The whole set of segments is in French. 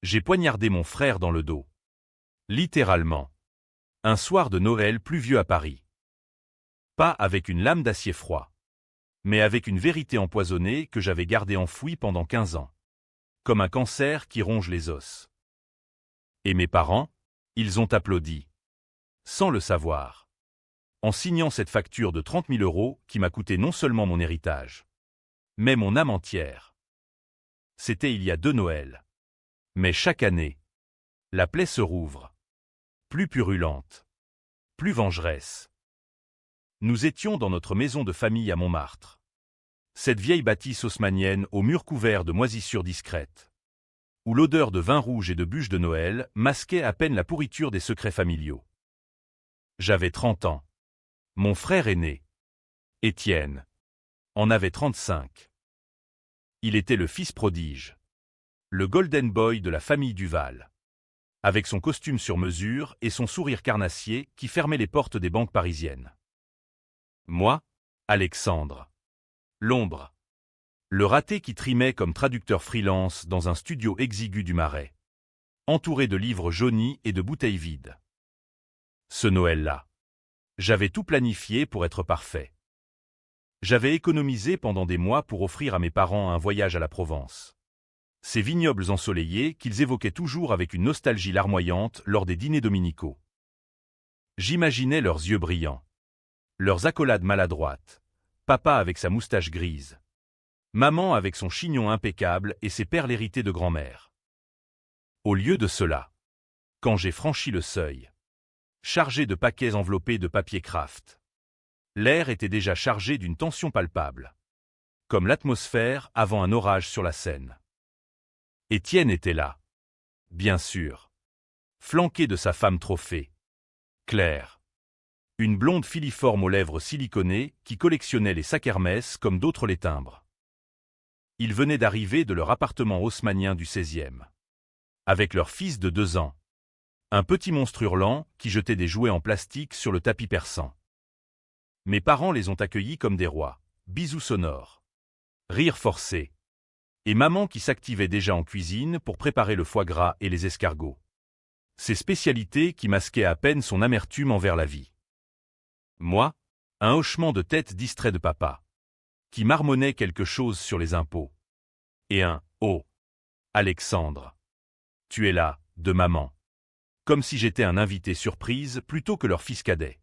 J'ai poignardé mon frère dans le dos. Littéralement. Un soir de Noël pluvieux à Paris. Pas avec une lame d'acier froid, mais avec une vérité empoisonnée que j'avais gardée enfouie pendant 15 ans. Comme un cancer qui ronge les os. Et mes parents, ils ont applaudi. Sans le savoir. En signant cette facture de 30 000 € qui m'a coûté non seulement mon héritage, mais mon âme entière. C'était il y a 2 Noëls. Mais chaque année, la plaie se rouvre. Plus purulente. Plus vengeresse. Nous étions dans notre maison de famille à Montmartre. Cette vieille bâtisse haussmannienne aux murs couverts de moisissures discrètes. Où l'odeur de vin rouge et de bûches de Noël masquait à peine la pourriture des secrets familiaux. J'avais 30 ans. Mon frère aîné, Étienne, en avait 35. Il était le fils prodige. Le golden boy de la famille Duval. Avec son costume sur mesure et son sourire carnassier qui fermait les portes des banques parisiennes. Moi, Alexandre. L'ombre. Le raté qui trimait comme traducteur freelance dans un studio exigu du Marais. Entouré de livres jaunis et de bouteilles vides. Ce Noël-là. J'avais tout planifié pour être parfait. J'avais économisé pendant des mois pour offrir à mes parents un voyage à la Provence. Ces vignobles ensoleillés qu'ils évoquaient toujours avec une nostalgie larmoyante lors des dîners dominicaux. J'imaginais leurs yeux brillants. Leurs accolades maladroites. Papa avec sa moustache grise. Maman avec son chignon impeccable et ses perles héritées de grand-mère. Au lieu de cela, quand j'ai franchi le seuil, chargé de paquets enveloppés de papier craft, l'air était déjà chargé d'une tension palpable. Comme l'atmosphère avant un orage sur la Seine. Étienne était là. Bien sûr. Flanqué de sa femme trophée. Claire. Une blonde filiforme aux lèvres siliconées qui collectionnait les sacs Hermès comme d'autres les timbres. Ils venaient d'arriver de leur appartement haussmannien du 16e. Avec leur fils de 2 ans. Un petit monstre hurlant qui jetait des jouets en plastique sur le tapis persan. Mes parents les ont accueillis comme des rois. Bisous sonores. Rires forcés. Et maman qui s'activait déjà en cuisine pour préparer le foie gras et les escargots. Ces spécialités qui masquaient à peine son amertume envers la vie. Moi, un hochement de tête distrait de papa. Qui marmonnait quelque chose sur les impôts. Et un « Oh, Alexandre, tu es là » de maman. Comme si j'étais un invité surprise plutôt que leur fils cadet.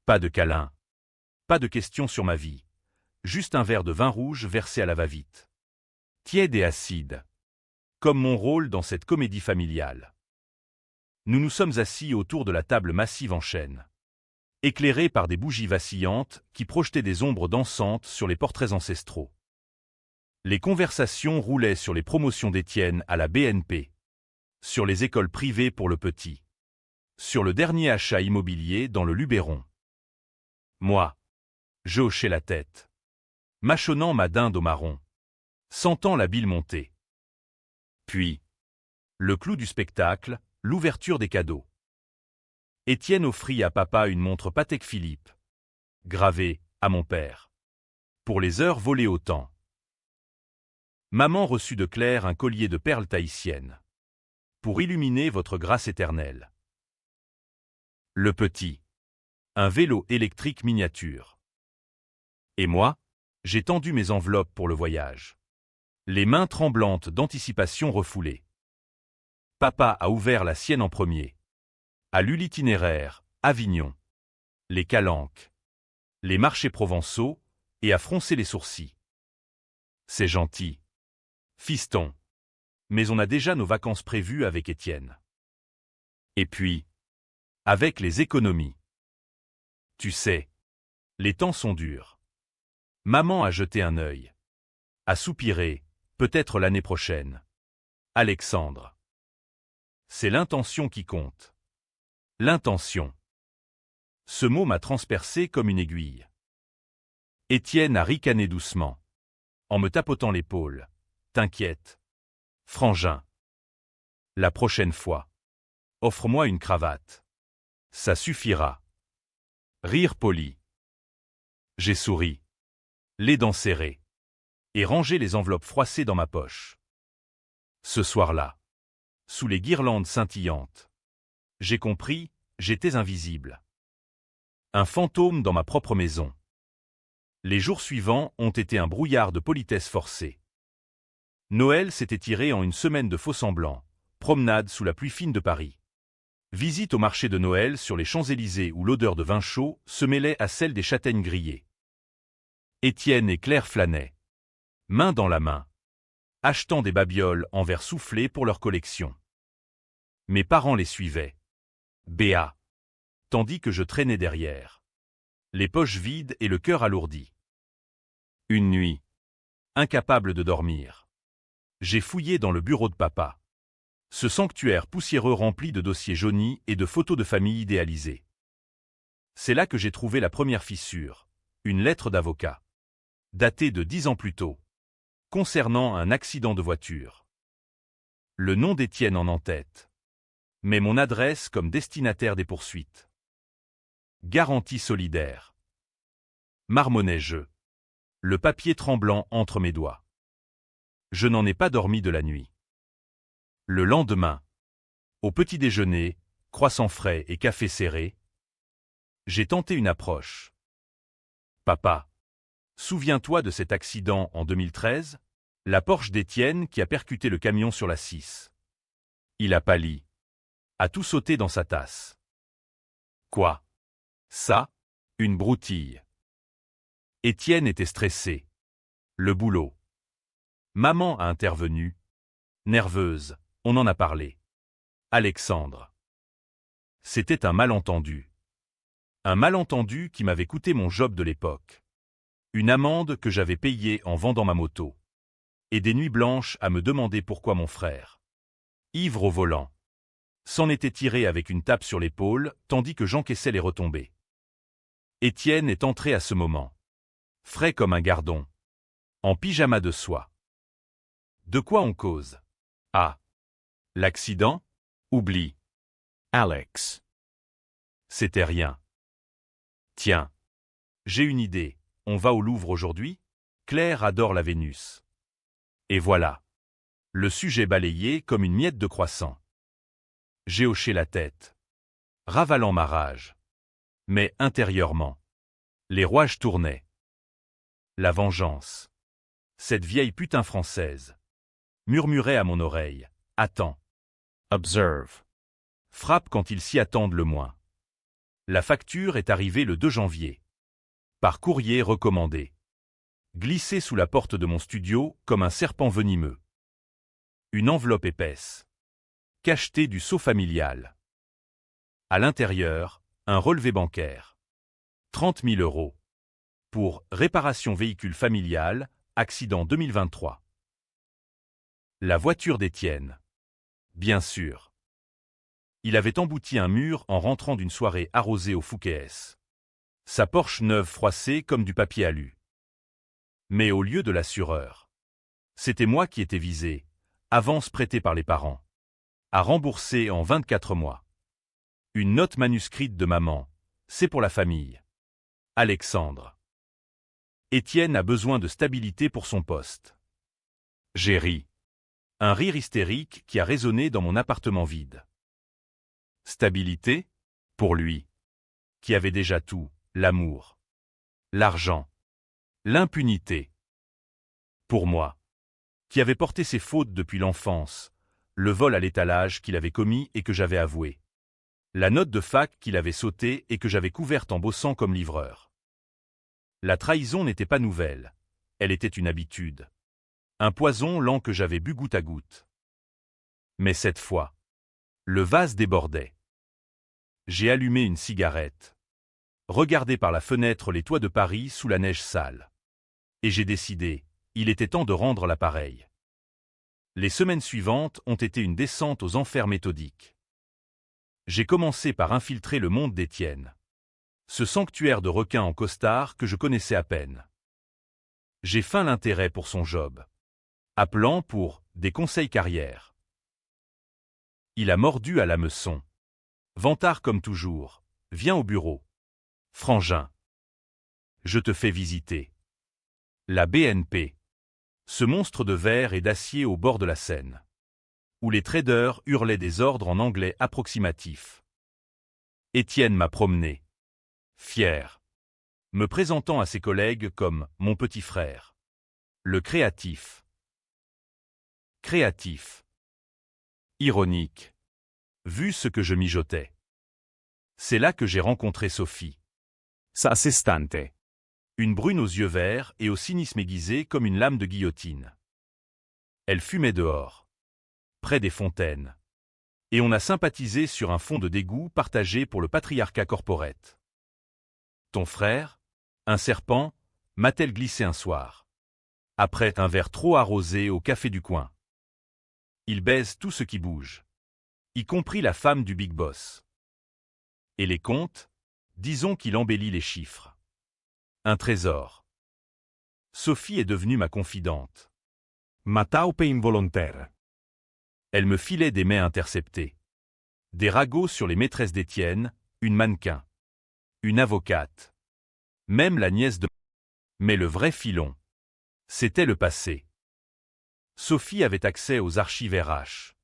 Pas de câlin. Pas de questions sur ma vie. Juste un verre de vin rouge versé à la va-vite. Tiède et acide. Comme mon rôle dans cette comédie familiale. Nous nous sommes assis autour de la table massive en chêne. Éclairée par des bougies vacillantes qui projetaient des ombres dansantes sur les portraits ancestraux. Les conversations roulaient sur les promotions d'Étienne à la BNP. Sur les écoles privées pour le petit. Sur le dernier achat immobilier dans le Luberon. Moi, je hochais la tête. Mâchonnant ma dinde au marron. Sentant la bile monter. Puis, le clou du spectacle, l'ouverture des cadeaux. Étienne offrit à papa une montre Patek Philippe. Gravée, à mon père. Pour les heures volées au temps. Maman reçut de Claire un collier de perles tahitiennes. Pour illuminer votre grâce éternelle. Le petit. Un vélo électrique miniature. Et moi, j'ai tendu mes enveloppes pour le voyage. Les mains tremblantes d'anticipation refoulées. Papa a ouvert la sienne en premier. A lu l'itinéraire, Avignon. Les calanques. Les marchés provençaux, et a froncé les sourcils. C'est gentil. Fiston. Mais on a déjà nos vacances prévues avec Étienne. Et puis, avec les économies. Tu sais, les temps sont durs. Maman a jeté un œil. A soupiré, peut-être l'année prochaine. Alexandre. C'est l'intention qui compte. L'intention. Ce mot m'a transpercé comme une aiguille. Étienne a ricané doucement. En me tapotant l'épaule. T'inquiète. Frangin. La prochaine fois. Offre-moi une cravate. Ça suffira. Rire poli. J'ai souri. Les dents serrées. Et rangé les enveloppes froissées dans ma poche. Ce soir-là. sous les guirlandes scintillantes. J'ai compris, j'étais invisible. Un fantôme dans ma propre maison. Les jours suivants ont été un brouillard de politesse forcée. Noël s'est étiré en une semaine de faux-semblants, promenade sous la pluie fine de Paris. Visite au marché de Noël sur les Champs-Élysées où l'odeur de vin chaud se mêlait à celle des châtaignes grillées. Étienne et Claire flânaient, main dans la main, achetant des babioles en verre soufflé pour leur collection. Mes parents les suivaient, béats, tandis que je traînais derrière, les poches vides et le cœur alourdi. Une nuit, incapable de dormir, j'ai fouillé dans le bureau de papa. Ce sanctuaire poussiéreux rempli de dossiers jaunis et de photos de famille idéalisées. C'est là que j'ai trouvé la première fissure, une lettre d'avocat, datée de 10 ans plus tôt, concernant un accident de voiture. Le nom d'Étienne en en-tête, mais mon adresse comme destinataire des poursuites. Garantie solidaire. Marmonnai-je, le papier tremblant entre mes doigts. Je n'en ai pas dormi de la nuit. Le lendemain, au petit déjeuner, croissant frais et café serré, j'ai tenté une approche. Papa, souviens-toi de cet accident en 2013, la Porsche d'Étienne qui a percuté le camion sur la 6. Il a pâli, a tout sauté dans sa tasse. Quoi? Ça? Une broutille. Étienne était stressé. Le boulot. Maman a intervenu. Nerveuse, on en a parlé. Alexandre. C'était un malentendu. Un malentendu qui m'avait coûté mon job de l'époque. Une amende que j'avais payée en vendant ma moto. Et des nuits blanches à me demander pourquoi mon frère, ivre au volant, s'en était tiré avec une tape sur l'épaule tandis que j'encaissais les retombées. Étienne est entré à ce moment, frais comme un gardon, en pyjama de soie. De quoi on cause? Ah. L'accident? Oublie. Alex. C'était rien. Tiens. J'ai une idée. On va au Louvre aujourd'hui? Claire adore la Vénus. Et voilà. Le sujet balayé comme une miette de croissant. J'ai hoché la tête, ravalant ma rage. Mais intérieurement, les rouages tournaient. La vengeance. Cette vieille putain française murmurait à mon oreille. Attends. Observe. Frappe quand ils s'y attendent le moins. La facture est arrivée le 2 janvier. Par courrier recommandé. Glissée sous la porte de mon studio comme un serpent venimeux. Une enveloppe épaisse. Cachetée du sceau familial. À l'intérieur, un relevé bancaire. 30 000 €. Pour réparation véhicule familial, accident 2023. La voiture d'Étienne. Bien sûr. Il avait embouti un mur en rentrant d'une soirée arrosée au Fouquet's. Sa Porsche neuve froissée comme du papier alu. Mais au lieu de l'assureur, c'était moi qui étais visé, avance prêtée par les parents. À rembourser en 24 mois. Une note manuscrite de maman, c'est pour la famille. Alexandre. Étienne a besoin de stabilité pour son poste. J'ai ri. Un rire hystérique qui a résonné dans mon appartement vide. Stabilité? Pour lui. Qui avait déjà tout, l'amour, l'argent, l'impunité. Pour moi. Qui avait porté ses fautes depuis l'enfance, le vol à l'étalage qu'il avait commis et que j'avais avoué. La note de fac qu'il avait sautée et que j'avais couverte en bossant comme livreur. La trahison n'était pas nouvelle, elle était une habitude. Un poison lent que j'avais bu goutte à goutte. Mais cette fois, le vase débordait. J'ai allumé une cigarette, regardé par la fenêtre les toits de Paris sous la neige sale. Et j'ai décidé, il était temps de rendre l'appareil. Les semaines suivantes ont été une descente aux enfers méthodiques. J'ai commencé par infiltrer le monde d'Étienne. Ce sanctuaire de requins en costard que je connaissais à peine. J'ai feint l'intérêt pour son job. Appelant pour des conseils carrière. Il a mordu à l'hameçon. Vantard comme toujours, viens au bureau. Frangin. Je te fais visiter. La BNP. Ce monstre de verre et d'acier au bord de la Seine. où les traders hurlaient des ordres en anglais approximatif. Étienne m'a promené. Fier. Me présentant à ses collègues comme « mon petit frère ». Le créatif. Créatif. Ironique. Vu ce que je mijotais. C'est là que j'ai rencontré Sophie. Sa assistante. Une brune aux yeux verts et au cynisme aiguisé comme une lame de guillotine. Elle fumait dehors, près des fontaines. Et on a sympathisé sur un fond de dégoût partagé pour le patriarcat corporate. Ton frère, un serpent, m'a-t-elle glissé un soir. Après un verre trop arrosé au café du coin. Il baise tout ce qui bouge. Y compris la femme du big boss. Et les comptes, disons qu'il embellit les chiffres. Un trésor. Sophie est devenue ma confidente. Ma taupe involontaire. Elle me filait des mets interceptés. Des ragots sur les maîtresses d'Étienne, une mannequin. Une avocate. Même la nièce de... Mais le vrai filon. C'était le passé. Sophie avait accès aux archives RH.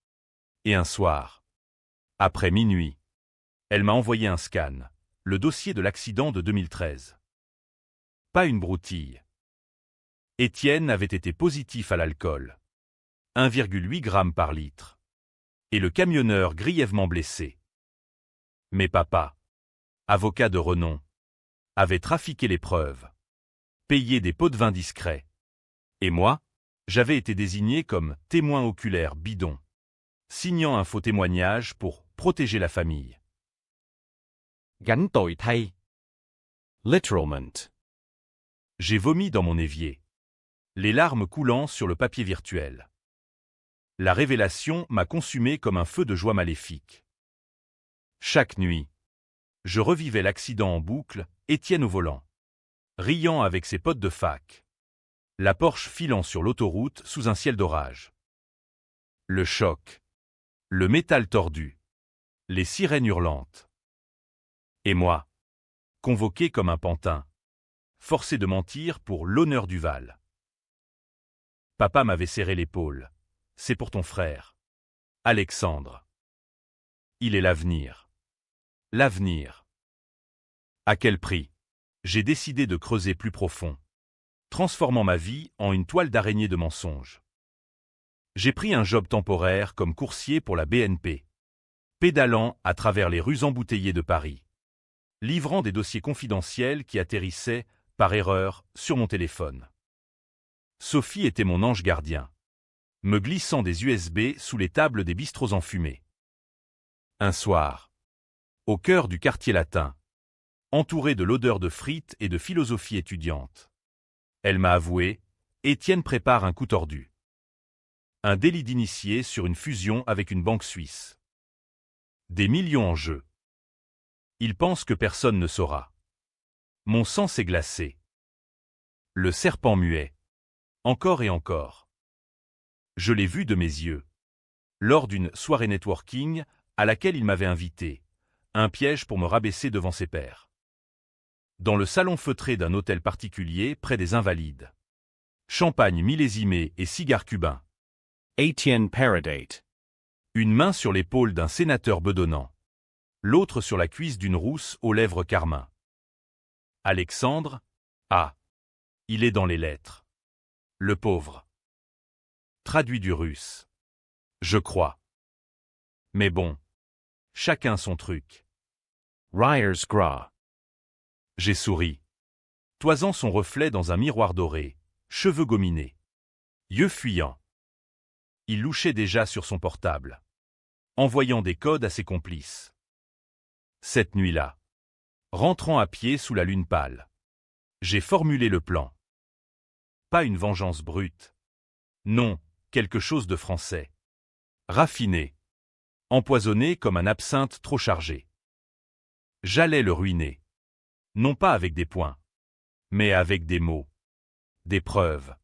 Et un soir, après minuit, elle m'a envoyé un scan, le dossier de l'accident de 2013. Pas une broutille. Étienne avait été positif à l'alcool. 1,8 g par litre. Et le camionneur grièvement blessé. Mais papa, avocat de renom, avait trafiqué les preuves. Payé des pots de vin discrets. Et moi, j'avais été désigné comme témoin oculaire bidon, signant un faux témoignage pour protéger la famille. Gánh tội thay. Literalment. J'ai vomi dans mon évier, les larmes coulant sur le papier virtuel. La révélation m'a consumé comme un feu de joie maléfique. Chaque nuit, je revivais l'accident en boucle, Étienne au volant, riant avec ses potes de fac. La Porsche filant sur l'autoroute sous un ciel d'orage. Le choc. Le métal tordu. Les sirènes hurlantes. Et moi, convoqué comme un pantin, forcé de mentir pour l'honneur du Val. Papa m'avait serré l'épaule. C'est pour ton frère. Alexandre. Il est l'avenir. L'avenir. À quel prix? J'ai décidé de creuser plus profond, transformant ma vie en une toile d'araignée de mensonges. J'ai pris un job temporaire comme coursier pour la BNP, pédalant à travers les rues embouteillées de Paris, livrant des dossiers confidentiels qui atterrissaient, par erreur, sur mon téléphone. Sophie était mon ange gardien, me glissant des USB sous les tables des bistrots enfumés. Un soir, au cœur du quartier latin, entouré de l'odeur de frites et de philosophie étudiante, elle m'a avoué, Étienne prépare un coup tordu. Un délit d'initié sur une fusion avec une banque suisse. Des millions en jeu. Il pense que personne ne saura. Mon sang s'est glacé. Le serpent muet. Encore et encore. Je l'ai vu de mes yeux. Lors d'une soirée networking à laquelle il m'avait invité. Un piège pour me rabaisser devant ses pairs. Dans le salon feutré d'un hôtel particulier près des Invalides. Champagne millésimé et cigares cubains. Étienne Paradate. Une main sur l'épaule d'un sénateur bedonnant. L'autre sur la cuisse d'une rousse aux lèvres carmin. Alexandre, ah, il est dans les lettres. Le pauvre. Traduit du russe. Je crois. Mais bon, chacun son truc. Ryers Gras. J'ai souri. Toisant son reflet dans un miroir doré, cheveux gominés. Yeux fuyants. Il louchait déjà sur son portable, envoyant des codes à ses complices. Cette nuit-là, rentrant à pied sous la lune pâle, j'ai formulé le plan. Pas une vengeance brute. Non, quelque chose de français. Raffiné. Empoisonné comme un absinthe trop chargé. J'allais le ruiner. Non pas avec des poings, mais avec des mots. Des preuves.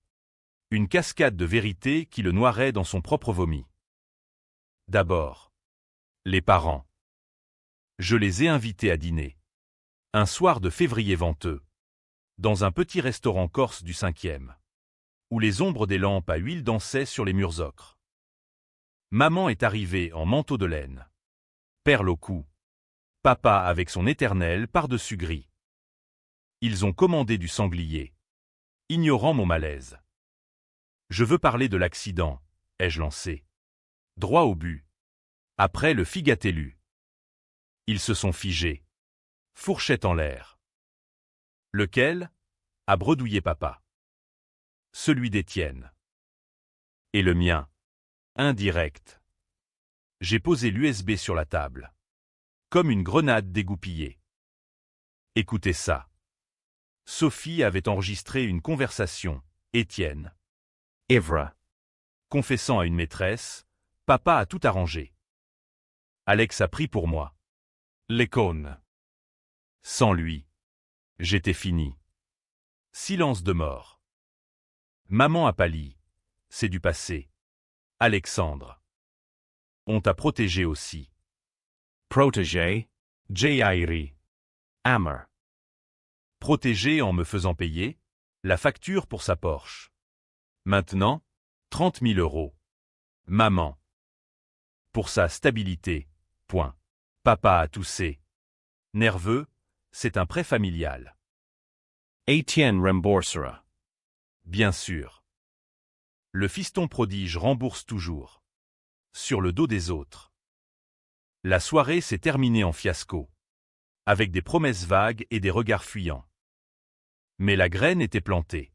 Une cascade de vérité qui le noierait dans son propre vomi. D'abord, les parents. Je les ai invités à dîner. Un soir de février venteux. Dans un petit restaurant corse du 5e. Où les ombres des lampes à huile dansaient sur les murs ocres. Maman est arrivée en manteau de laine. Perle au cou. Papa avec son éternel par-dessus gris. Ils ont commandé du sanglier. Ignorant mon malaise. Je veux parler de l'accident, ai-je lancé. Droit au but. Après le figatellu. Ils se sont figés. Fourchette en l'air. Lequel? A bredouillé papa. Celui d'Étienne. Et le mien? Indirect. J'ai posé l'USB sur la table. Comme une grenade dégoupillée. Écoutez ça. Sophie avait enregistré une conversation, Étienne. Ivra. Confessant à une maîtresse, papa a tout arrangé. Alex a pris pour moi. L'écone. Sans lui. J'étais fini. Silence de mort. Maman a pâli. C'est du passé. Alexandre. On t'a protégé aussi. Protégé. Jairi. Hammer. Protégé en me faisant payer la facture pour sa Porsche. Maintenant, 30 000 €. Maman. Pour sa stabilité. Point. Papa a toussé. Nerveux, c'est un prêt familial. Etienne remboursera. Bien sûr. Le fiston prodige rembourse toujours. Sur le dos des autres. La soirée s'est terminée en fiasco. Avec des promesses vagues et des regards fuyants. Mais la graine était plantée.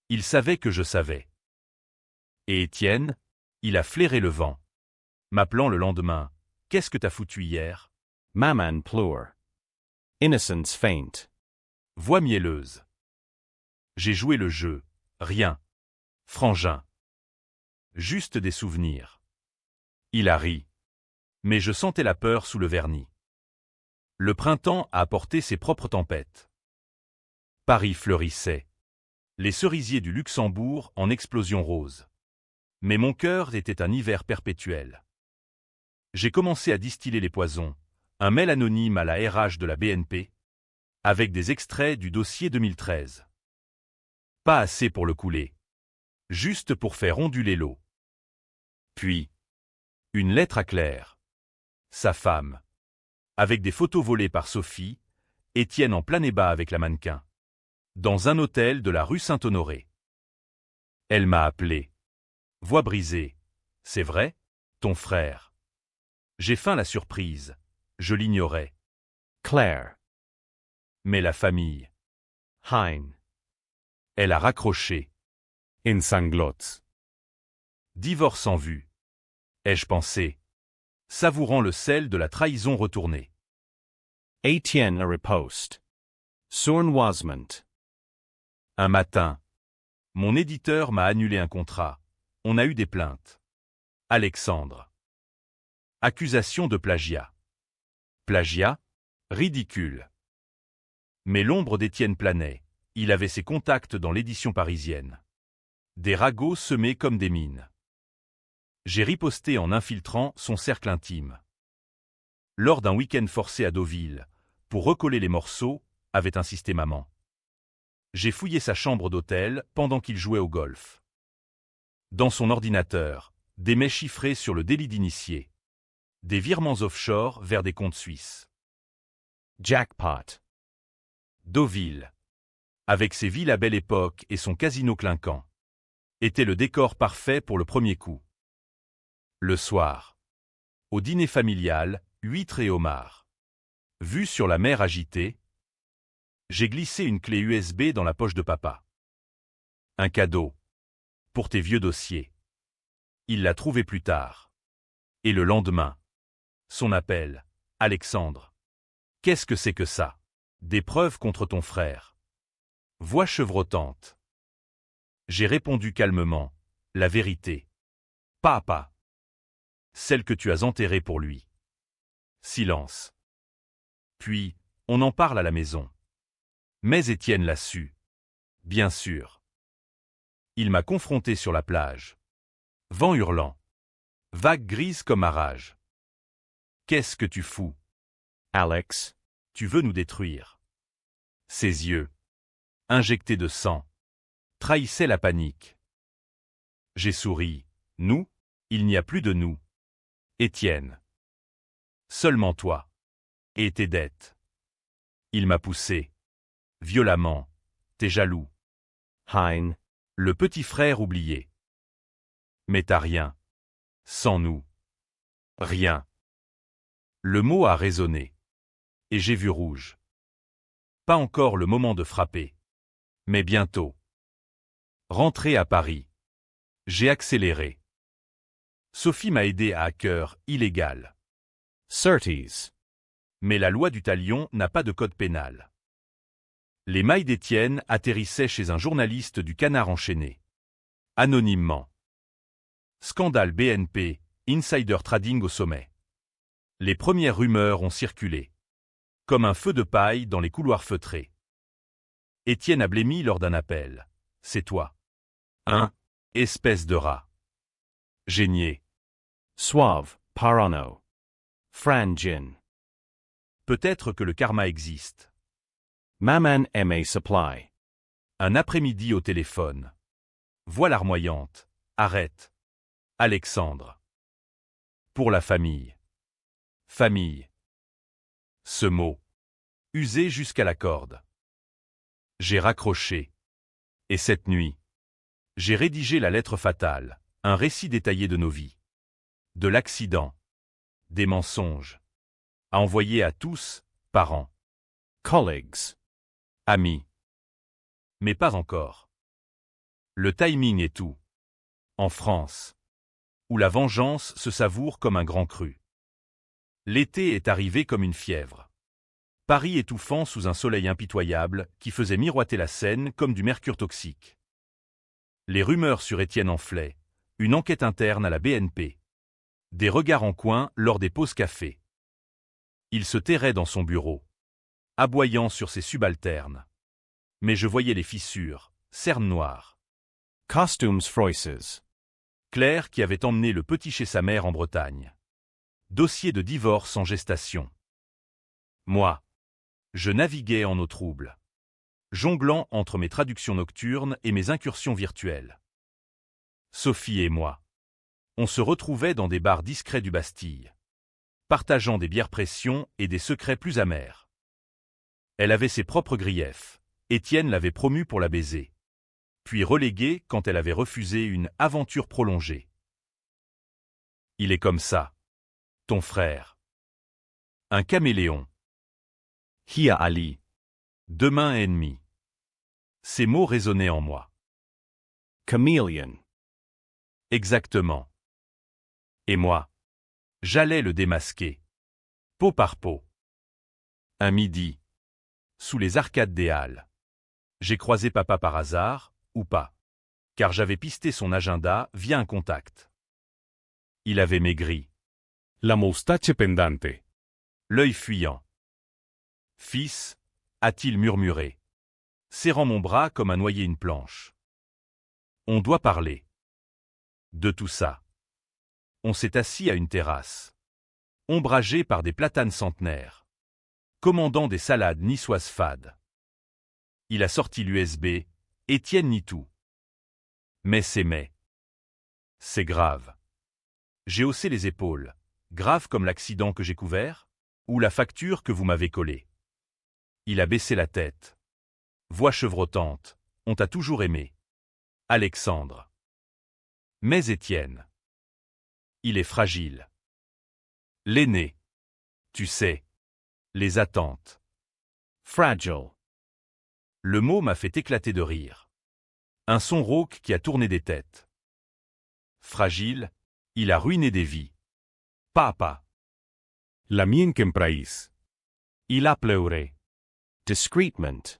Il savait que je savais. Et Étienne, il a flairé le vent. M'appelant le lendemain, « Qu'est-ce que t'as foutu hier ?» Maman pleure. Innocence faint. Voix mielleuse. J'ai joué le jeu, rien. Frangin. Juste des souvenirs. Il a ri. Mais je sentais la peur sous le vernis. Le printemps a apporté ses propres tempêtes. Paris fleurissait. Les cerisiers du Luxembourg en explosion rose. Mais mon cœur était un hiver perpétuel. J'ai commencé à distiller les poisons, un mail anonyme à la RH de la BNP, avec des extraits du dossier 2013. Pas assez pour le couler. Juste pour faire onduler l'eau. Puis, une lettre à Claire. Sa femme. Avec des photos volées par Sophie, Étienne en plein ébat avec la mannequin. Dans un hôtel de la rue Saint-Honoré. Elle m'a appelé. Voix brisée. C'est vrai, ton frère. J'ai feint la surprise. Je l'ignorais. Claire. Mais la famille. Hein. Elle a raccroché. In sanglots. Divorce en vue. Ai-je pensé. Savourant le sel de la trahison retournée. Etienne a riposte. Sournoisement. Un matin. Mon éditeur m'a annulé un contrat. On a eu des plaintes. Alexandre. Accusation de plagiat. Plagiat? Ridicule. Mais l'ombre d'Étienne planait. Il avait ses contacts dans l'édition parisienne. Des ragots semés comme des mines. J'ai riposté en infiltrant son cercle intime. Lors d'un week-end forcé à Deauville, pour recoller les morceaux, avait insisté maman. J'ai fouillé sa chambre d'hôtel pendant qu'il jouait au golf. Dans son ordinateur, des mails chiffrés sur le délit d'initié. Des virements offshore vers des comptes suisses. Jackpot. Deauville, avec ses villes à belle époque et son casino clinquant, était le décor parfait pour le premier coup. Le soir, au dîner familial, huîtres et homards. Vue sur la mer agitée, j'ai glissé une clé USB dans la poche de papa. Un cadeau. Pour tes vieux dossiers. Il l'a trouvé plus tard. Et le lendemain. Son appel. Alexandre. Qu'est-ce que c'est que ça? Des preuves contre ton frère. Voix chevrotante. J'ai répondu calmement. La vérité. Papa. Celle que tu as enterrée pour lui. Silence. Puis, on en parle à la maison. Mais Étienne l'a su. Bien sûr. Il m'a confronté sur la plage. Vent hurlant. Vague grise comme à rage. Qu'est-ce que tu fous? Alex. Tu veux nous détruire. Ses yeux, injectés de sang, trahissaient la panique. J'ai souri. Nous? Il n'y a plus de nous. Étienne. Seulement toi. Et tes dettes. Il m'a poussé. Violemment. T'es jaloux. Hein. Le petit frère oublié. Mais t'as rien. Sans nous. Rien. Le mot a résonné. Et j'ai vu rouge. Pas encore le moment de frapper. Mais bientôt. Rentré à Paris. J'ai accéléré. Sophie m'a aidé à hacker illégal. Certes. Mais la loi du talion n'a pas de code pénal. Les mailles d'Étienne atterrissaient chez un journaliste du Canard enchaîné. Anonymement. Scandale BNP, insider trading au sommet. Les premières rumeurs ont circulé. Comme un feu de paille dans les couloirs feutrés. Étienne a blêmi lors d'un appel. C'est toi. Hein? Espèce de rat. J'ai nié. Suave, parano. Frangin. Peut-être que le karma existe. Maman ma supply. Un après-midi au téléphone. Voix larmoyante. Arrête. Alexandre. Pour la famille. Famille. Ce mot. Usé jusqu'à la corde. J'ai raccroché. Et cette nuit. J'ai rédigé la lettre fatale, un récit détaillé de nos vies. De l'accident. Des mensonges. À envoyer à tous, parents. Colleagues. Amis. Mais pas encore. Le timing est tout. En France. Où la vengeance se savoure comme un grand cru. L'été est arrivé comme une fièvre. Paris étouffant sous un soleil impitoyable qui faisait miroiter la Seine comme du mercure toxique. Les rumeurs sur Étienne enflaient, une enquête interne à la BNP. Des regards en coin lors des pauses café. Il se terrait dans son bureau, aboyant sur ses subalternes. Mais je voyais les fissures, cernes noires. Costumes Froisses. Claire qui avait emmené le petit chez sa mère en Bretagne. Dossier de divorce en gestation. Moi. Je naviguais en eau trouble. Jonglant entre mes traductions nocturnes et mes incursions virtuelles. Sophie et moi. On se retrouvait dans des bars discrets du Bastille. Partageant des bières pression et des secrets plus amers. Elle avait ses propres griefs. Étienne l'avait promue pour la baiser. Puis reléguée quand elle avait refusé une aventure prolongée. Il est comme ça. Ton frère. Un caméléon. Hia Ali. Demain ennemi. Ces mots résonnaient en moi. Chameleon. Exactement. Et moi. J'allais le démasquer. Peau par peau. Un midi. Sous les arcades des Halles. J'ai croisé papa par hasard, ou pas. Car j'avais pisté son agenda via un contact. Il avait maigri. La moustache pendante. L'œil fuyant. Fils, a-t-il murmuré, serrant mon bras comme à noyer une planche. On doit parler. De tout ça. On s'est assis à une terrasse. Ombragé par des platanes centenaires. Commandant des salades niçoises fades. Il a sorti l'USB, Étienne nie tout. Mais c'est mais. C'est grave. J'ai haussé les épaules. Grave comme l'accident que j'ai couvert, ou la facture que vous m'avez collée. Il a baissé la tête. Voix chevrotante. On t'a toujours aimé. Alexandre. Mais Étienne. Il est fragile. L'aîné. Tu sais. Les attentes. Fragile. Le mot m'a fait éclater de rire. Un son rauque qui a tourné des têtes. Fragile, il a ruiné des vies. Papa. La mienne qu'empraïs. Il a pleuré. Discretement.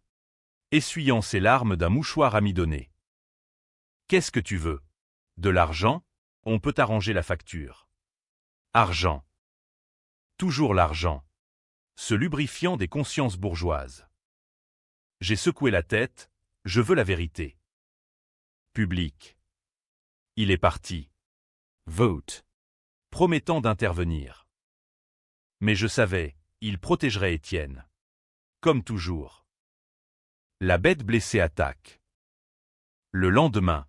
Essuyant ses larmes d'un mouchoir amidonné. Qu'est-ce que tu veux? De l'argent? On peut arranger la facture. Argent. Toujours l'argent. Ce lubrifiant des consciences bourgeoises. J'ai secoué la tête, je veux la vérité. Public. Il est parti. Vote. Promettant d'intervenir. Mais je savais, il protégerait Étienne. Comme toujours. La bête blessée attaque. Le lendemain.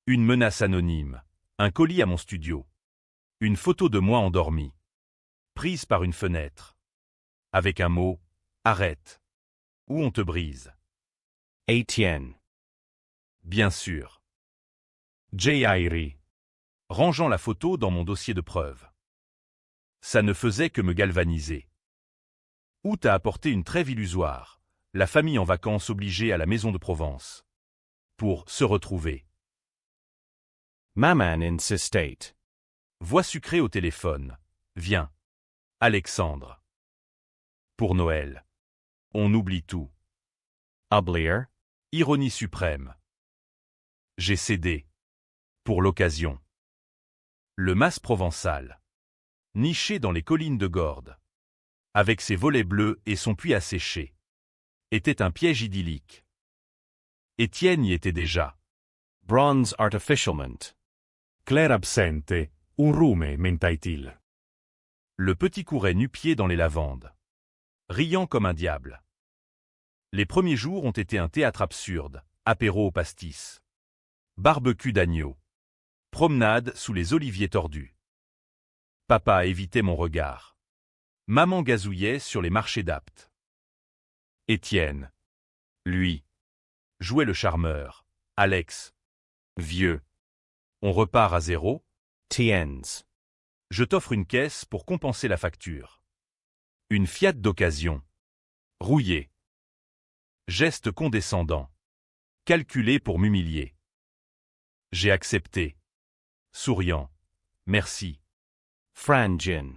Une menace anonyme. Un colis à mon studio. Une photo de moi endormi. Prise par une fenêtre. Avec un mot, arrête. Ou on te brise. Etienne. Bien sûr. Jairi. Rangeant la photo dans mon dossier de preuves. Ça ne faisait que me galvaniser. Août a apporté une trêve illusoire, la famille en vacances obligée à la maison de Provence. Pour se retrouver. Maman insistate. Voix sucrée au téléphone. Viens. Alexandre. Pour Noël. On oublie tout. Oublier. Ironie suprême. J'ai cédé. Pour l'occasion. Le mas provençal. Niché dans les collines de Gordes. Avec ses volets bleus et son puits asséché. Était un piège idyllique. Étienne y était déjà. Bronze artificialment. Claire absente, un rume, mentait-il. Le petit courait nu-pied dans les lavandes. Riant comme un diable. Les premiers jours ont été un théâtre absurde, apéro au pastis. Barbecue d'agneau. Promenade sous les oliviers tordus. Papa évitait mon regard. Maman gazouillait sur les marchés d'Apt. Étienne. Lui. Jouait le charmeur. Alex. Vieux. On repart à zéro. Tiens. Je t'offre une caisse pour compenser la facture. Une Fiat d'occasion. Rouillée. Geste condescendant. Calculé pour m'humilier. J'ai accepté. Souriant. Merci. Frangin.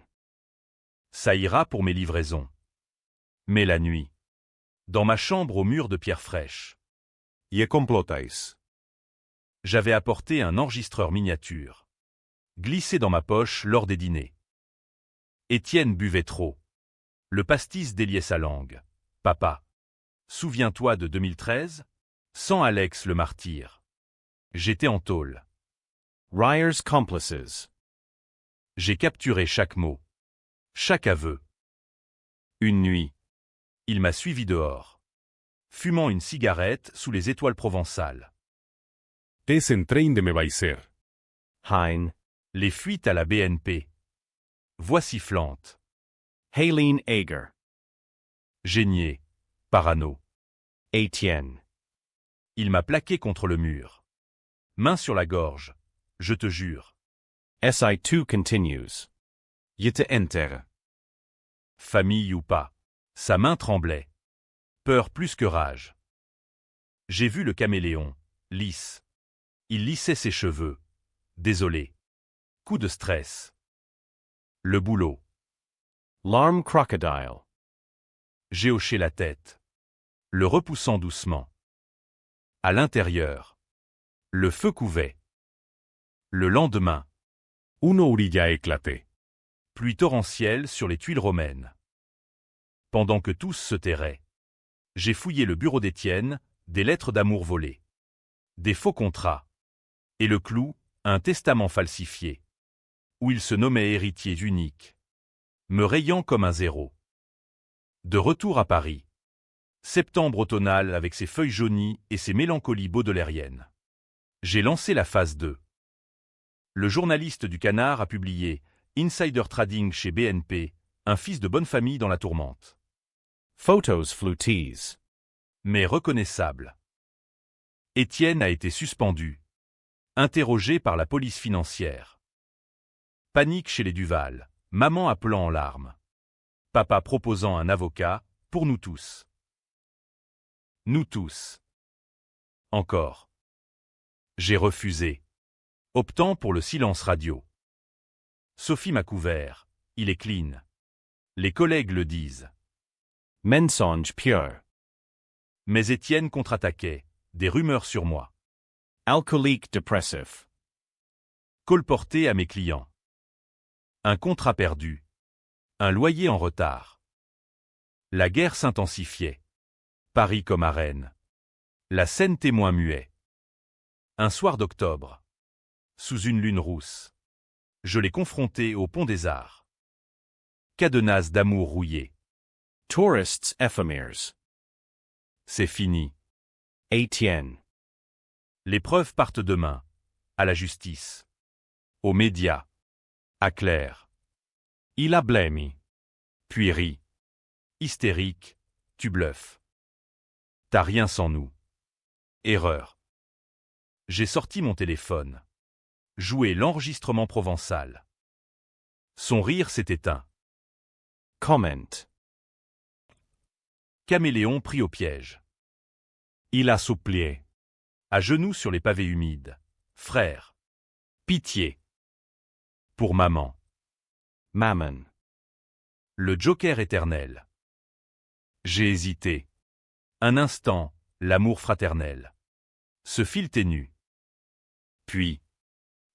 Ça ira pour mes livraisons. Mais la nuit. Dans ma chambre au mur de pierre fraîche. Je complotais. J'avais apporté un enregistreur miniature. Glissé dans ma poche lors des dîners. Étienne buvait trop. Le pastis déliait sa langue. Papa. Souviens-toi de 2013 ? Sans Alex le martyr. J'étais en tôle. Ryer's complices. J'ai capturé chaque mot. Chaque aveu. Une nuit. Il m'a suivi dehors. Fumant une cigarette sous les étoiles provençales. Es en train de me baiser. Hein. Les fuites à la BNP. Voix sifflante. Helene Ager. Génier. Parano. Etienne. Il m'a plaqué contre le mur. Main sur la gorge. Je te jure. SI2 continues. Je te enterre. Famille ou pas. Sa main tremblait. Peur plus que rage. J'ai vu le caméléon, lisse. Il lissait ses cheveux. Désolé. Coup de stress. Le boulot. Larm crocodile. J'ai hoché la tête. Le repoussant doucement. À l'intérieur. Le feu couvait. Le lendemain. Une orilla éclatait. Pluie torrentielle sur les tuiles romaines. Pendant que tous se tairaient. J'ai fouillé le bureau d'Étienne, des lettres d'amour volées. Des faux contrats. Et le clou, un testament falsifié. Où il se nommait héritier unique. Me rayant comme un zéro. De retour à Paris. Septembre automnal avec ses feuilles jaunies et ses mélancolies baudelairiennes. J'ai lancé la phase 2. Le journaliste du Canard a publié Insider Trading chez BNP, un fils de bonne famille dans la tourmente. Photos fluties. Mais reconnaissable. Étienne a été suspendu. Interrogé par la police financière. Panique chez les Duval, maman appelant en larmes. Papa proposant un avocat, pour nous tous. Nous tous. Encore. J'ai refusé. Optant pour le silence radio. Sophie m'a couvert, il est clean. Les collègues le disent. Mensonge pure. Mais Étienne contre-attaquait, des rumeurs sur moi. Alcoolique depressif. Colporté à mes clients. Un contrat perdu. Un loyer en retard. La guerre s'intensifiait. Paris comme arène. La scène témoin muet. Un soir d'octobre. Sous une lune rousse. Je l'ai confronté au pont des Arts. Cadenas d'amour rouillé. Tourists éphémères. C'est fini. Etienne. Les preuves partent demain. À la justice. Aux médias. À Claire. Il a blêmi. Puis rit. Hystérique, tu bluffes. T'as rien sans nous. Erreur. J'ai sorti mon téléphone. Joué l'enregistrement provençal. Son rire s'est éteint. Comment. Caméléon pris au piège. Il a supplié. À genoux sur les pavés humides. Frère. Pitié. Pour maman. Mammon. Le joker éternel. J'ai hésité. Un instant, l'amour fraternel. Ce fil ténu. Puis,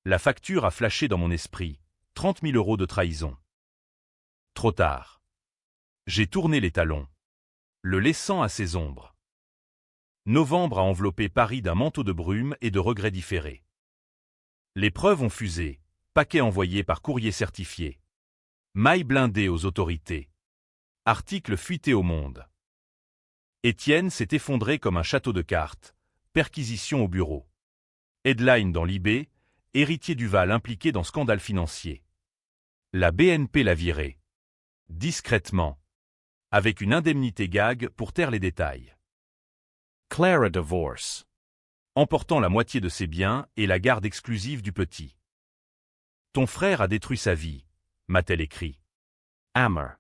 la facture a flashé dans mon esprit. 30 000 € de trahison. Trop tard. J'ai tourné les talons, le laissant à ses ombres. Novembre a enveloppé Paris d'un manteau de brume et de regrets différés. Les preuves ont fusé, paquets envoyés par courrier certifié. Mailles blindées aux autorités. Articles fuités au monde. Étienne s'est effondré comme un château de cartes. Perquisition au bureau. Headline dans l'IB, héritier Duval impliqué dans scandale financier. La BNP l'a viré. Discrètement. Avec une indemnité gag pour taire les détails. Claire a divorce. Emportant la moitié de ses biens et la garde exclusive du petit. Ton frère a détruit sa vie, m'a-t-elle écrit. Hammer.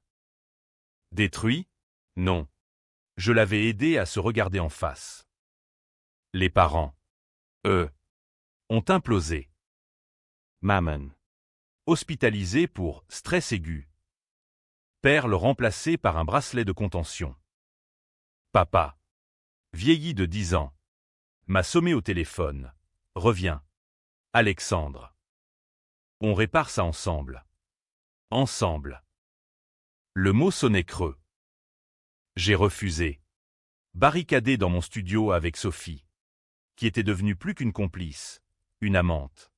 Détruit? Non. Je l'avais aidé à se regarder en face. Les parents, eux, ont implosé. Mammon. Hospitalisé pour stress aigu. Perle remplacée par un bracelet de contention. Papa, vieilli de 10 ans, m'a sommé au téléphone. Reviens. Alexandre. On répare ça ensemble. Ensemble. Le mot sonnait creux. J'ai refusé. Barricadé dans mon studio avec Sophie, qui était devenue plus qu'une complice, une amante.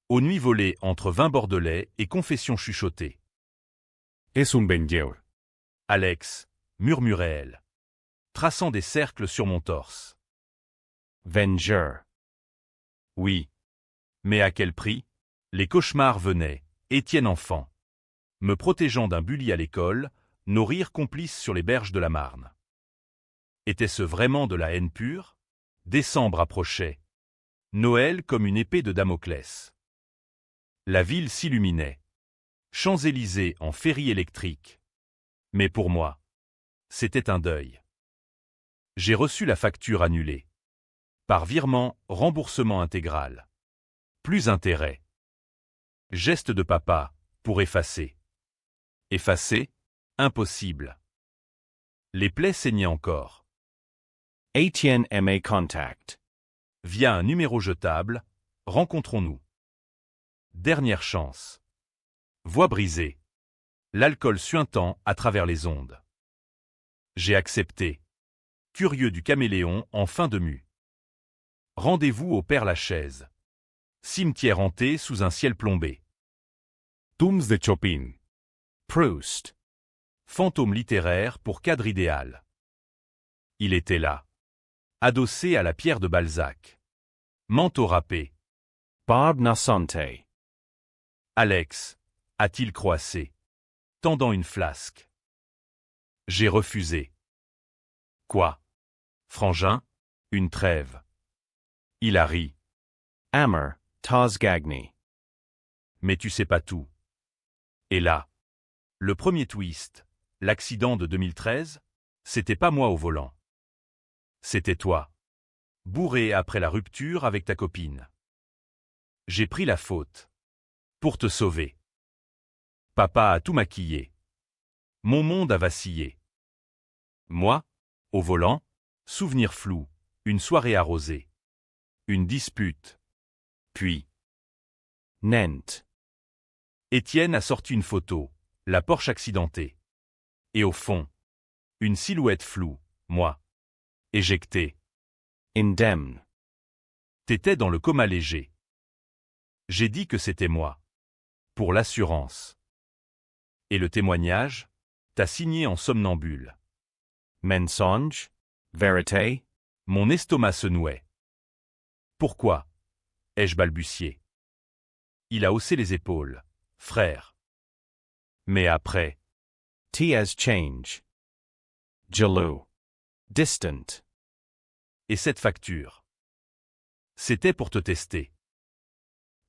Aux nuits volées entre vin bordelais et confessions chuchotées. Es un vengeur. Alex, murmurait-elle, traçant des cercles sur mon torse. Venger. Oui. Mais à quel prix? Les cauchemars venaient, Étienne enfant. Me protégeant d'un bully à l'école, nos rires complices sur les berges de la Marne. Était-ce vraiment de la haine pure? Décembre approchait. Noël comme une épée de Damoclès. La ville s'illuminait. Champs-Élysées en ferry électrique. Mais pour moi, c'était un deuil. J'ai reçu la facture annulée. Par virement, remboursement intégral. Plus intérêt. Geste de papa, pour effacer. Effacer? Impossible. Les plaies saignaient encore. Etienne MA contact. Via un numéro jetable, rencontrons-nous. Dernière chance. Voix brisée. L'alcool suintant à travers les ondes. J'ai accepté. Curieux du caméléon en fin de mue. Rendez-vous au Père-Lachaise. Cimetière hanté sous un ciel plombé. Tombs de Chopin. Proust. Fantôme littéraire pour cadre idéal. Il était là. Adossé à la pierre de Balzac. Manteau râpé. Barbe Nascente. Alex, a-t-il croassé, tendant une flasque. J'ai refusé. Quoi? Frangin? Une trêve. Il a ri. Hammer, Taz Gagny. Mais tu sais pas tout. Et là, le premier twist, l'accident de 2013, c'était pas moi au volant. C'était toi. Bourré après la rupture avec ta copine. J'ai pris la faute. Pour te sauver. Papa a tout maquillé. Mon monde a vacillé. Moi, au volant, souvenir flou, une soirée arrosée. Une dispute. Puis. Nent. Étienne a sorti une photo, la Porsche accidentée. Et au fond, une silhouette floue, moi. Éjecté. Indemne. T'étais dans le coma léger. J'ai dit que c'était moi. Pour l'assurance. Et le témoignage? T'as signé en somnambule. Mensonge. Vérité. Mon estomac se nouait. Pourquoi? Ai-je balbutié. Il a haussé les épaules. Frère. Mais après, T as change. Jaloux. Distant. et cette facture? C'était pour te tester.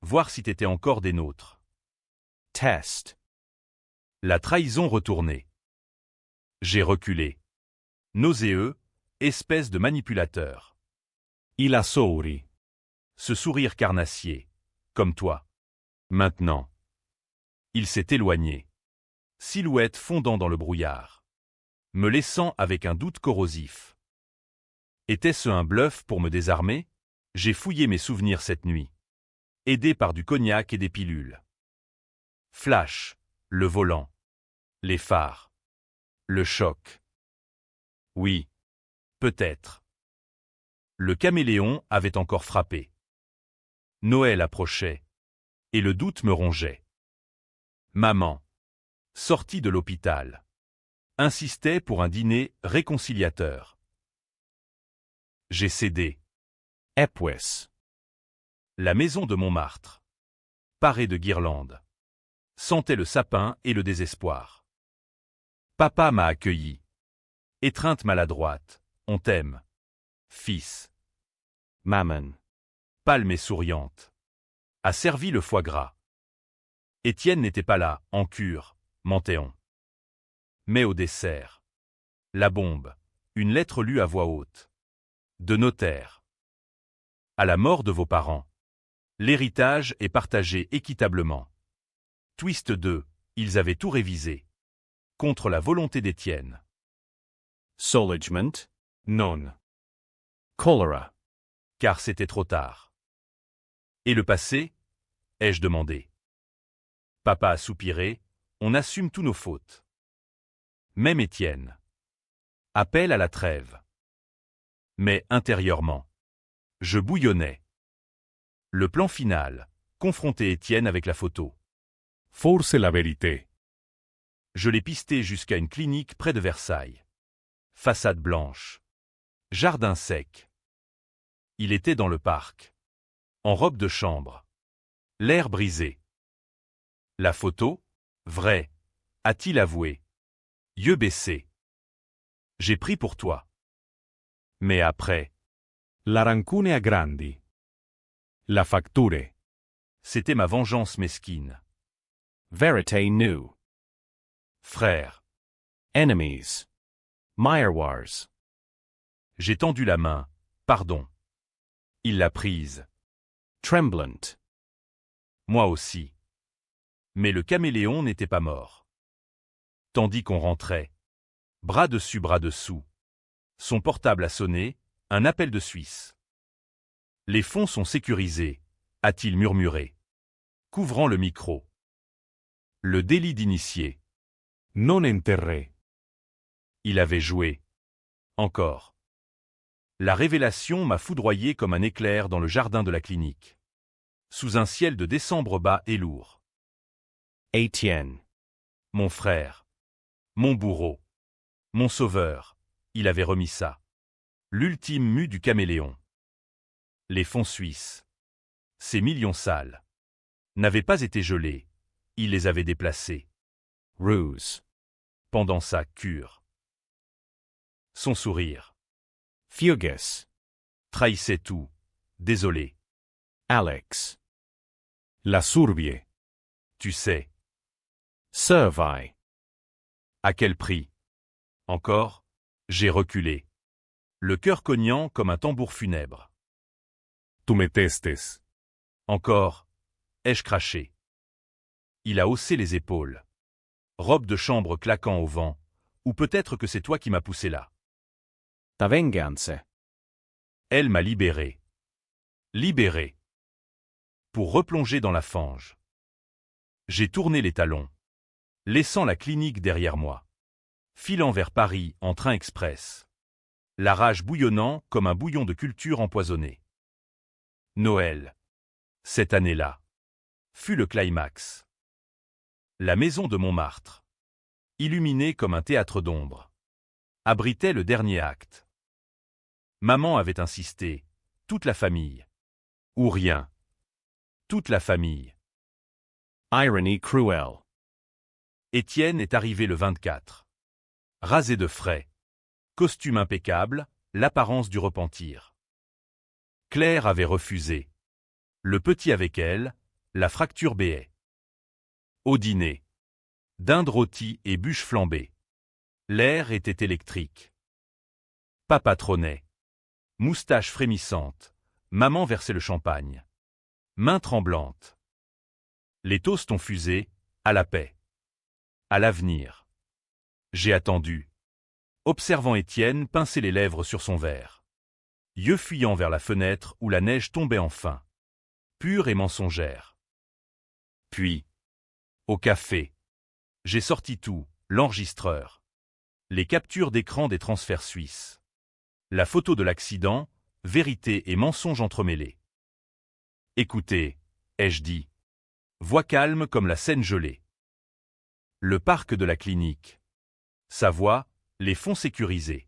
Voir si t'étais encore des nôtres. Test. La trahison retournée. J'ai reculé. Nauséeux, espèce de manipulateur. I lasori. Ce sourire carnassier. Comme toi. Maintenant. Il s'est éloigné. Silhouette fondant dans le brouillard. Me laissant avec un doute corrosif. Était-ce un bluff pour me désarmer? J'ai fouillé mes souvenirs cette nuit. Aidé par du cognac et des pilules. Flash, le volant. Les phares. Le choc. Oui. Peut-être. Le caméléon avait encore frappé. Noël approchait. Et le doute me rongeait. Maman, sortie de l'hôpital, insistait pour un dîner réconciliateur. J'ai cédé. Epwis. La maison de Montmartre, parée de guirlandes, sentait le sapin et le désespoir. Papa m'a accueilli. Étreinte maladroite, on t'aime. Fils, Mammon. palme et souriante, a servi le foie gras. Étienne n'était pas là, en cure, mentait-on. Mais au dessert, la bombe, une lettre lue à voix haute. De notaire. À la mort de vos parents, l'héritage est partagé équitablement. Twist 2, ils avaient tout révisé. Contre la volonté d'Étienne. Soulagement. Non. Cholera. Car c'était trop tard. Et le passé? Ai-je demandé. Papa a soupiré, on assume tous nos fautes. Même Étienne. Appel à la trêve. Mais intérieurement, je bouillonnais. Le plan final, confronter Étienne avec la photo. Forse la vérité. Je l'ai pisté jusqu'à une clinique près de Versailles. Façade blanche. Jardin sec. Il était dans le parc. En robe de chambre. L'air brisé. La photo, vraie, a-t-il avoué. Yeux baissés. J'ai pris pour toi. Mais après, La rancune a grandi. La facture. c'était ma vengeance mesquine. Verite new. Frère, Enemies. Mirewars. j'ai tendu la main, pardon. Il l'a prise. Tremblant. Moi aussi. Mais le caméléon n'était pas mort. Tandis qu'on rentrait, bras dessus bras dessous, son portable a sonné, un appel de Suisse. Les fonds sont sécurisés, a-t-il murmuré, couvrant le micro. Le délit d'initié. Non enterré. Il avait joué. Encore. La révélation m'a foudroyé comme un éclair dans le jardin de la clinique. Sous un ciel de décembre bas et lourd. Etienne. Mon frère. Mon bourreau. Mon sauveur. Il avait remis ça. L'ultime mue du caméléon. Les fonds suisses. Ces millions sales. N'avaient pas été gelés. Il les avait déplacés. Ruse. Pendant sa cure. Son sourire. Fugus. Trahissait tout. Désolé. Alex. La surbie. Tu sais. Servi. À quel prix? Encore? J'ai reculé. Le cœur cognant comme un tambour funèbre. Tu me testes. Encore? Ai-je craché? Il a haussé les épaules. Robe de chambre claquant au vent. Ou peut-être que c'est toi qui m'as poussé là. Ta venganza. Elle m'a libéré. Libéré. Pour replonger dans la fange. J'ai tourné les talons. Laissant la clinique derrière moi. Filant vers Paris en train express. La rage bouillonnant comme un bouillon de culture empoisonné. Noël. Cette année-là. Fut le climax. La maison de Montmartre. Illuminée comme un théâtre d'ombre. Abritait le dernier acte. Maman avait insisté. Toute la famille. Ou rien. Toute la famille. Irony cruelle. Étienne est arrivé le 24. Rasé de frais. Costume impeccable, l'apparence du repentir. Claire avait refusé. Le petit avec elle, la fracture béait. Au dîner. Dinde rôtie et bûche flambée. L'air était électrique. Papa trônait. Moustache frémissante. Maman versait le champagne. Main tremblante. Les toasts ont fusé, à la paix. À l'avenir. J'ai attendu. Observant Étienne pincer les lèvres sur son verre. Yeux fuyant vers la fenêtre où la neige tombait enfin. Pure et mensongère. Puis, au café. J'ai sorti tout, l'enregistreur. Les captures d'écran des transferts suisses. La photo de l'accident, vérité et mensonge entremêlés. Écoutez, ai-je dit. Voix calme comme la Seine gelée. Le parc de la clinique. Sa voix, les fonds sécurisés.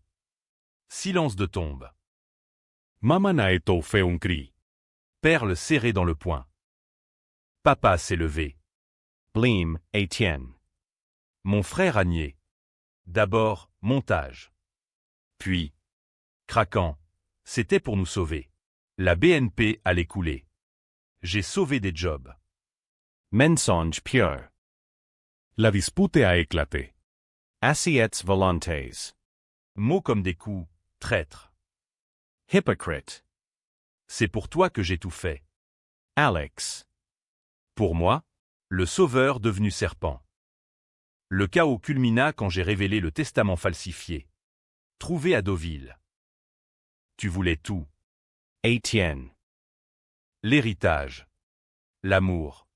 Silence de tombe. Mamma n'a étouffé un cri. Perle serrée dans le poing. Papa s'est levé. Bleem, Étienne. Mon frère a nié. D'abord, montage. Puis, craquant, c'était pour nous sauver. La BNP allait couler. J'ai sauvé des jobs. Mensonge pure. La dispute a éclaté. Assiettes volontés. Mots comme des coups, traître. Hypocrite. C'est pour toi que j'ai tout fait. Alex. Pour moi, le sauveur devenu serpent. Le chaos culmina quand j'ai révélé le testament falsifié. Trouvé à Deauville. Tu voulais tout. Étienne. L'héritage. L'amour.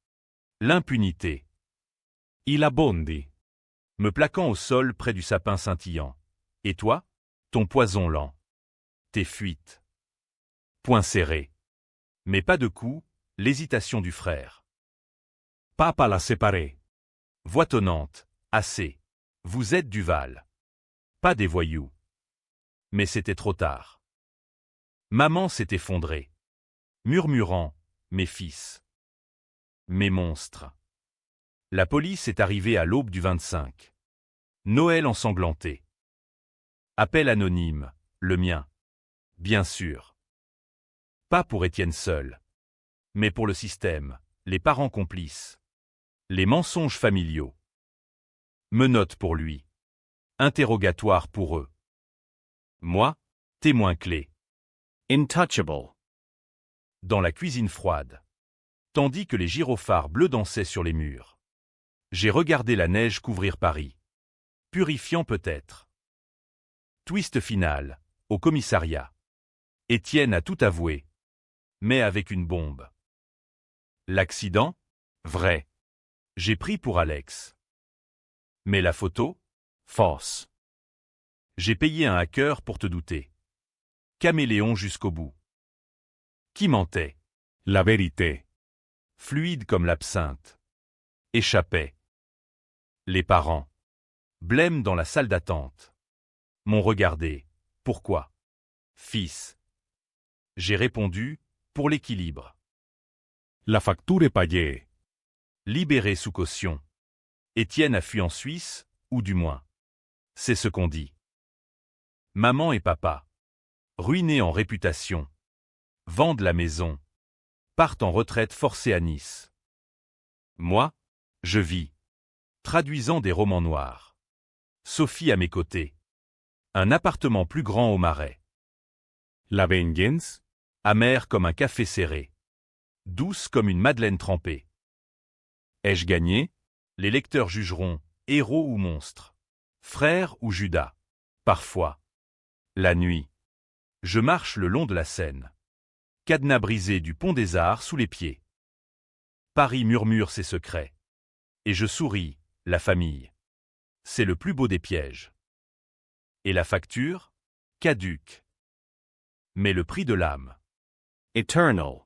L'impunité. Il abondi. Me plaquant au sol près du sapin scintillant. Et toi? Ton poison lent. Tes fuites. Poing serré. Mais pas de coup, l'hésitation du frère. Papa l'a séparé. Voix tonnante. Assez. Vous êtes Duval. Pas des voyous. Mais c'était trop tard. Maman s'est effondrée. Murmurant, mes fils. Mes monstres. La police est arrivée à l'aube du 25. Noël ensanglanté. Appel anonyme, le mien. Bien sûr. Pas pour Étienne seul. Mais pour le système, les parents complices. Les mensonges familiaux. Menottes pour lui. Interrogatoire pour eux. Moi, témoin clé. Intouchable. Dans la cuisine froide. Tandis que les gyrophares bleus dansaient sur les murs. J'ai regardé la neige couvrir Paris. Purifiant peut-être. Twist final, au commissariat. Étienne a tout avoué. Mais avec une bombe. L'accident? Vrai. J'ai pris pour Alex. Mais la photo? Fausse. J'ai payé un hacker pour te douter. Caméléon jusqu'au bout. Qui mentait? La vérité. Fluide comme l'absinthe. Échappait. Les parents. Blême dans la salle d'attente. M'ont regardé. Pourquoi? Fils. J'ai répondu, pour l'équilibre. La facture payée. Libéré sous caution. Étienne a fui en Suisse, ou du moins. C'est ce qu'on dit. Maman et papa. Ruinés en réputation. Vendent la maison. Partent en retraite forcée à Nice. Moi, je vis. Traduisant des romans noirs. Sophie à mes côtés. Un appartement plus grand au Marais. La vengeance. Amère comme un café serré. Douce comme une madeleine trempée. Ai-je gagné? Les lecteurs jugeront, héros ou monstre. Frère ou Judas. Parfois. La nuit. Je marche le long de la Seine. Cadenas brisé du pont des Arts sous les pieds. Paris murmure ses secrets. Et je souris, la famille. C'est le plus beau des pièges. Et la facture? Caduque. Mais le prix de l'âme. Eternal.